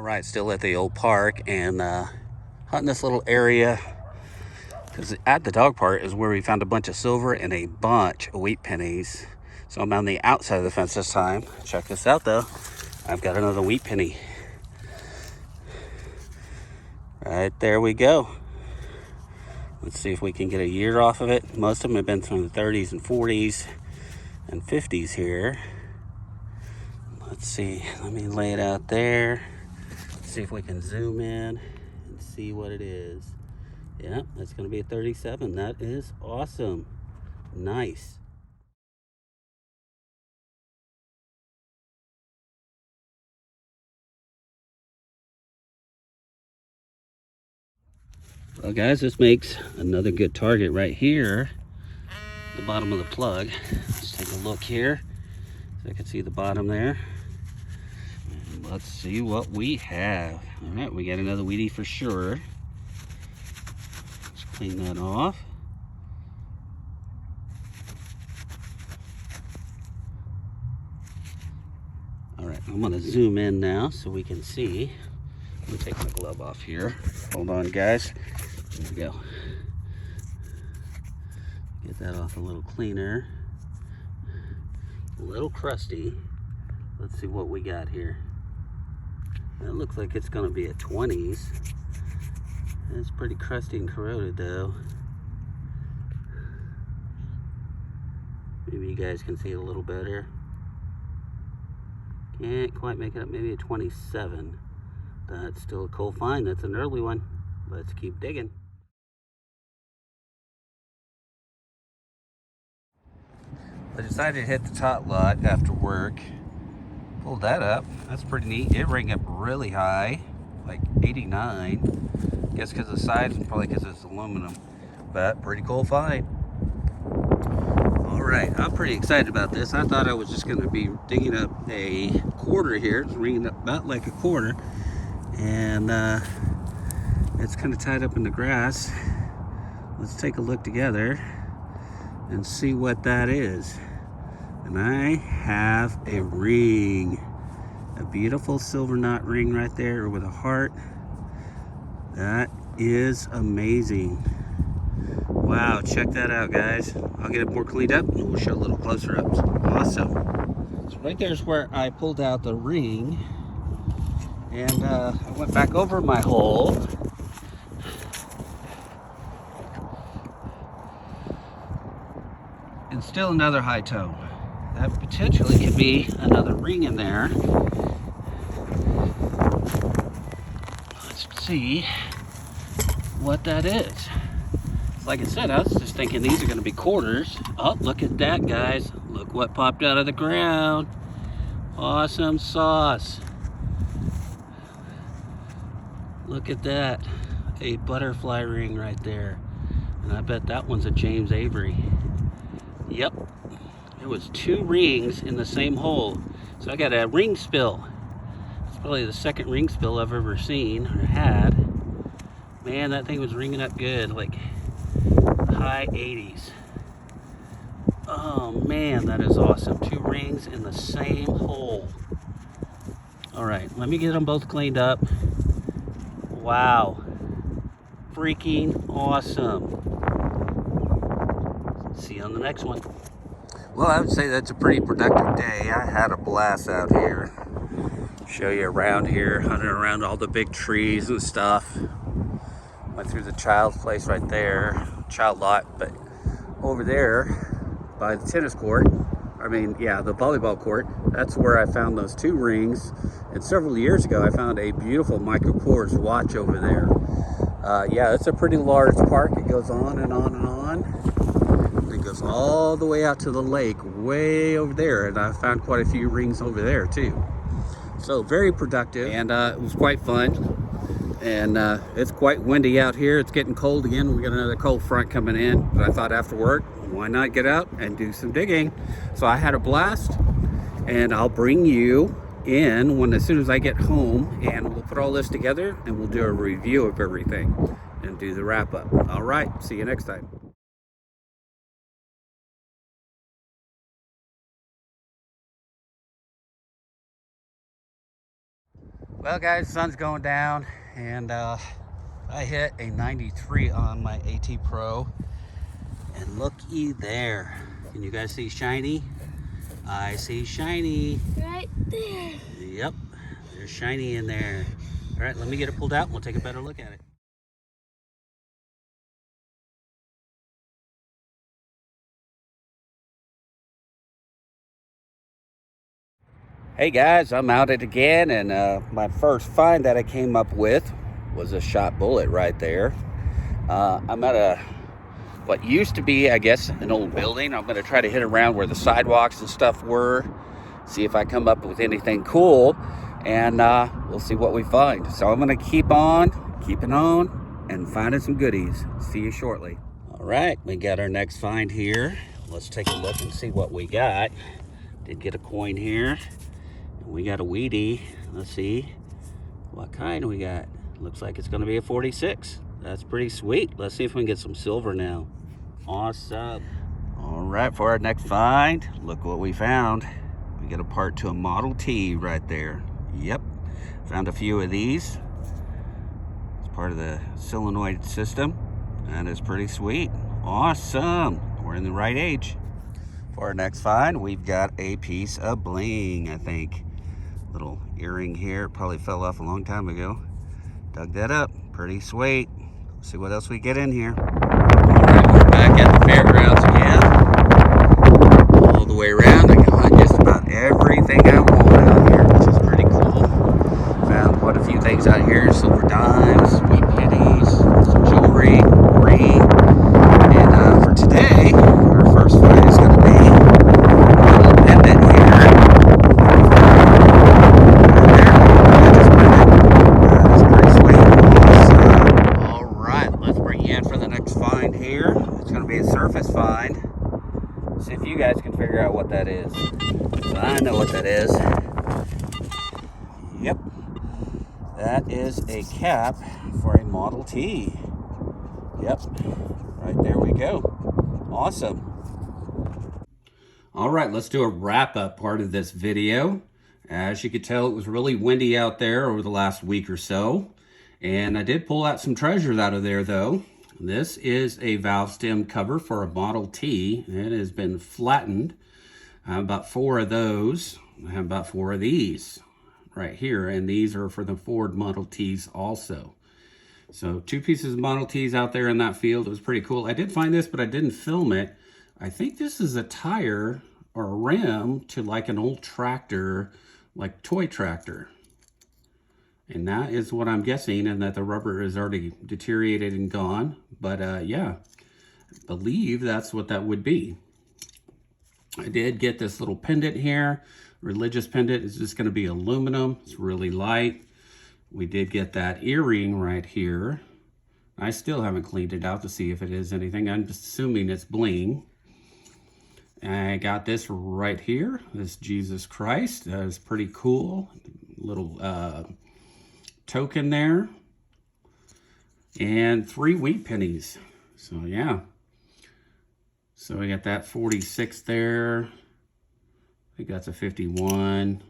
right, still at the old park and hunting this little area, because at the dog park is where we found a bunch of silver and a bunch of wheat pennies. So I'm on the outside of the fence this time. Check this out though. I've got another wheat penny. Right there we go. Let's see if we can get a year off of it. Most of them have been from the 30s and 40s and 50s here. Let's see, let me lay it out there. See if we can zoom in and see what it is. Yeah, that's gonna be a 37. That is awesome. Nice. Well guys, this makes another good target right here. The bottom of the plug. Let's take a look here. So I can see the bottom there. And let's see what we have. All right, we got another weedy for sure. Let's clean that off. All right, I'm gonna zoom in now so we can see. Let me take my glove off here. Hold on guys. There we go. Get that off a little cleaner. A little crusty. Let's see what we got here. It looks like it's gonna be a 20s. It's pretty crusty and corroded though. Maybe you guys can see it a little better. Can't quite make it up, maybe a 27. That's still a coal find, that's an early one. Let's keep digging. I decided to hit the tot lot after work. Pulled that up, that's pretty neat. It rang up really high, like 89. Guess because of the size and probably because it's aluminum, but pretty cool find. All right, I'm pretty excited about this. I thought I was just gonna be digging up a quarter here. It's ringing up about like a quarter. And it's kind of tied up in the grass. Let's take a look together and see what that is. And I have a ring, a beautiful silver knot ring right there with a heart. That is amazing. Wow, check that out guys. I'll get it more cleaned up and we'll show a little closer ups. Awesome. So right there's where I pulled out the ring. And I went back over my hole. And still another high tone. That potentially could be another ring in there. Let's see what that is. Like I said, I was just thinking these are going to be quarters. Oh, look at that, guys. Look what popped out of the ground. Awesome sauce. Look at that. A butterfly ring right there. And I bet that one's a James Avery. Yep. There was 2 rings in the same hole. So I got a ring spill. It's probably the second ring spill I've ever seen or had. Man, that thing was ringing up good, like high 80s. Oh man, that is awesome. 2 rings in the same hole. All right, let me get them both cleaned up. Wow. Freaking awesome. See you on the next one. Well, I would say that's a pretty productive day. I had a blast out here. Show you around here, hunting around all the big trees and stuff. Went through the child's place right there, child lot, but over there by the tennis court, the volleyball court, that's where I found those 2 rings. And several years ago, I found a beautiful Michael Kors watch over there. Yeah, it's a pretty large park. It goes on and on and on. It goes all the way out to the lake, way over there. And I found quite a few rings over there too. So very productive, and it was quite fun. And it's quite windy out here. It's getting cold again. We got another cold front coming in. But I thought after work, why not get out and do some digging? So I had a blast, and I'll bring you in as soon as I get home, and we'll put all this together and we'll do a review of everything and do the wrap up. All right, see you next time. Well, guys, sun's going down, and I hit a 93 on my AT Pro, and looky there. Can you guys see shiny? I see shiny. Right there. Yep, there's shiny in there. All right, let me get it pulled out, and we'll take a better look at it. Hey guys, I'm out it again, and my first find that I came up with was a shot bullet right there. I'm at what used to be, I guess, an old building. I'm going to try to hit around where the sidewalks and stuff were, see if I come up with anything cool, and we'll see what we find. So I'm going to keep on keeping on and finding some goodies. See you shortly. All right, we got our next find here. Let's take a look and see what we got. Did get a coin here. We got a weedy. Let's see what kind we got. Looks like it's going to be a 46. That's pretty sweet. Let's see if we can get some silver now. Awesome. All right, for our next find, look what we found. We got a part to a Model T right there. Yep, found a few of these. It's part of the solenoid system, and it's pretty sweet. Awesome. We're in the right age. For our next find, we've got a piece of bling, I think. Little earring here, probably fell off a long time ago. Dug that up, pretty sweet. Let's see what else we get in here. All right, we're back at the fairgrounds again. All the way around, I can find just about everything I want out here, which is pretty cool. Found quite a few things out here, silver dimes, sweet pennies, some jewelry, ring. And for today, our first find is gonna be a little pendant here. See if you guys can figure out what that is. So I know what that is. Yep. That is a cap for a Model T. Yep. Right there we go. Awesome. All right, let's do a wrap-up part of this video. As you could tell, it was really windy out there over the last week or so. And I did pull out some treasures out of there, though. This is a valve stem cover for a Model T. It has been flattened. I have about 4 of those. I have about 4 of these right here, and these are for the Ford Model Ts also. So 2 pieces of Model Ts out there in that field. It was pretty cool. I did find this, but I didn't film it. I think this is a tire or a rim to like an old tractor, like toy tractor. And that is what I'm guessing, and that the rubber is already deteriorated and gone. But yeah, I believe that's what that would be. I did get this little pendant here, religious pendant. It's just going to be aluminum. It's really light. We did get that earring right here. I still haven't cleaned it out to see if it is anything. I'm assuming it's bling. I got this right here, this Jesus Christ. That is pretty cool. Little token there, and 3 wheat pennies. So yeah, so we got that 46 there. I think that's a 51,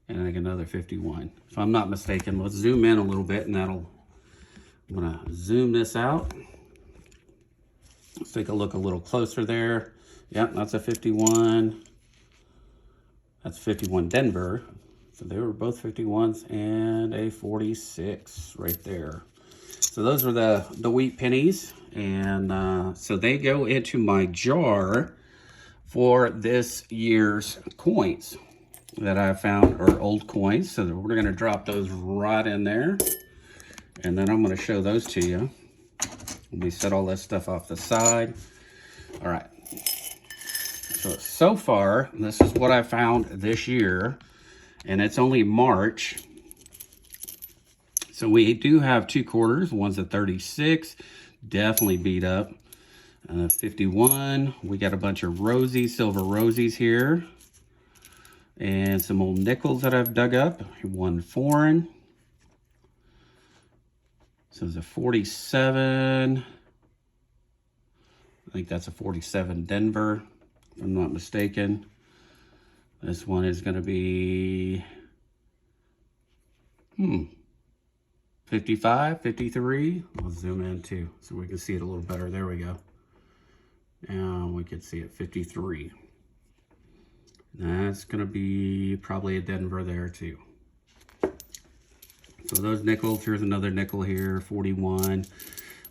and I think another 51 if I'm not mistaken. Let's zoom in a little bit, and I'm gonna zoom this out. Let's take a look a little closer there. Yep, that's a 51. That's 51 Denver. So they were both 51s, and a 46 right there. So those were the wheat pennies, and so they go into my jar for this year's coins that I found, or old coins. So we're gonna drop those right in there, and then I'm gonna show those to you. Let me set all this stuff off the side. All right. So far, this is what I found this year. And it's only March. So we do have 2 quarters. One's a 36, definitely beat up. 51, we got a bunch of rosies, silver rosies here. And some old nickels that I've dug up. 1 foreign. So it's a 47. I think that's a 47 Denver, if I'm not mistaken. This one is going to be 55, 53. I'll zoom in too so we can see it a little better. There we go. Now we can see it 53. That's going to be probably a Denver there too. So those nickels, here's another nickel here, 41.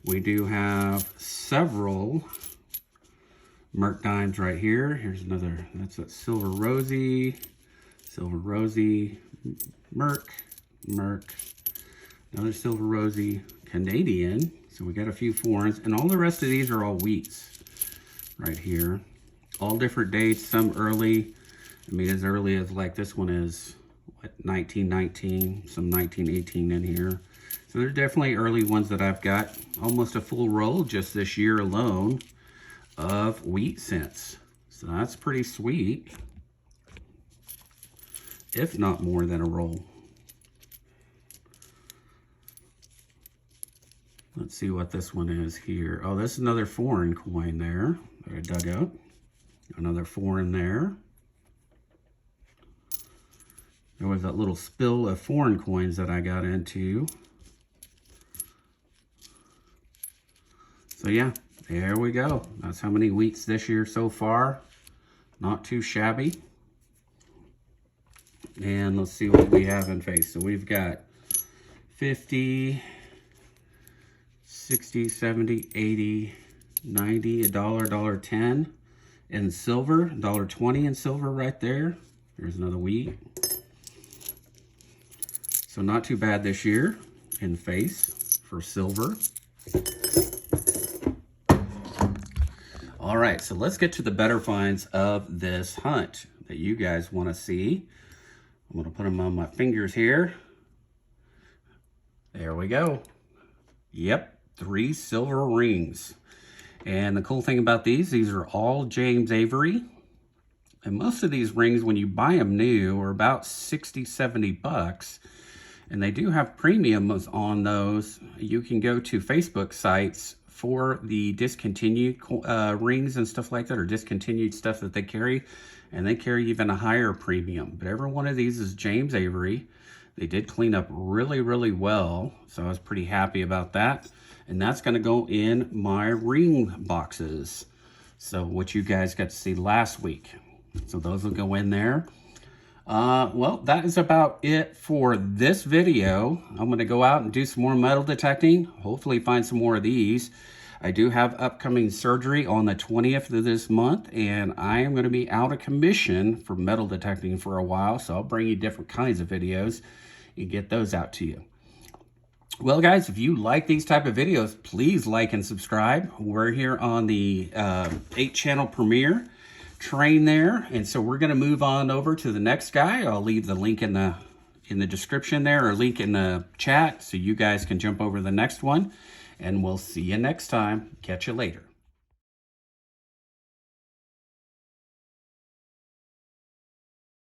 We do have several Merc dimes right here. Here's another, that's a silver rosy, Merc, another silver rosy, Canadian. So we got a few foreigns, and all the rest of these are all wheats right here. All different dates, some early. I mean, as early as like this one is, what, 1919, some 1918 in here. So there's definitely early ones that I've got. Almost a full roll just this year alone of wheat cents. So that's pretty sweet, if not more than a roll. Let's see what this one is here. Oh, this is another foreign coin there that I dug out. Another foreign there. There was that little spill of foreign coins that I got into. So yeah, there we go. That's how many wheats this year so far. Not too shabby. And let's see what we have in face. So we've got 50, 60, 70, 80, 90, $1, $1.10 in silver, $1.20 in silver right there. There's another wheat. So not too bad this year in face for silver. All right, so let's get to the better finds of this hunt that you guys want to see. I'm going to put them on my fingers here. There we go. Yep, 3 silver rings. And the cool thing about these are all James Avery. And most of these rings, when you buy them new, are about 60, 70 bucks. And they do have premiums on those. You can go to Facebook sites for the discontinued rings and stuff like that, or discontinued stuff that they carry, and they carry even a higher premium. But every one of these is James Avery. They did clean up really, really well, so I was pretty happy about that. And that's going to go in my ring boxes. So what you guys got to see last week. So those will go in there. Well, that is about it for this video. I'm going to go out and do some more metal detecting, hopefully find some more of these. I do have upcoming surgery on the 20th of this month, and I am going to be out of commission for metal detecting for a while, so I'll bring you different kinds of videos and get those out to you. Well, guys, if you like these type of videos, please like and subscribe. We're here on the 8-channel premiere train there, and so we're going to move on over to the next guy. I'll leave the link in the description there, or link in the chat, so you guys can jump over to the next one, and we'll see you next time. Catch you later.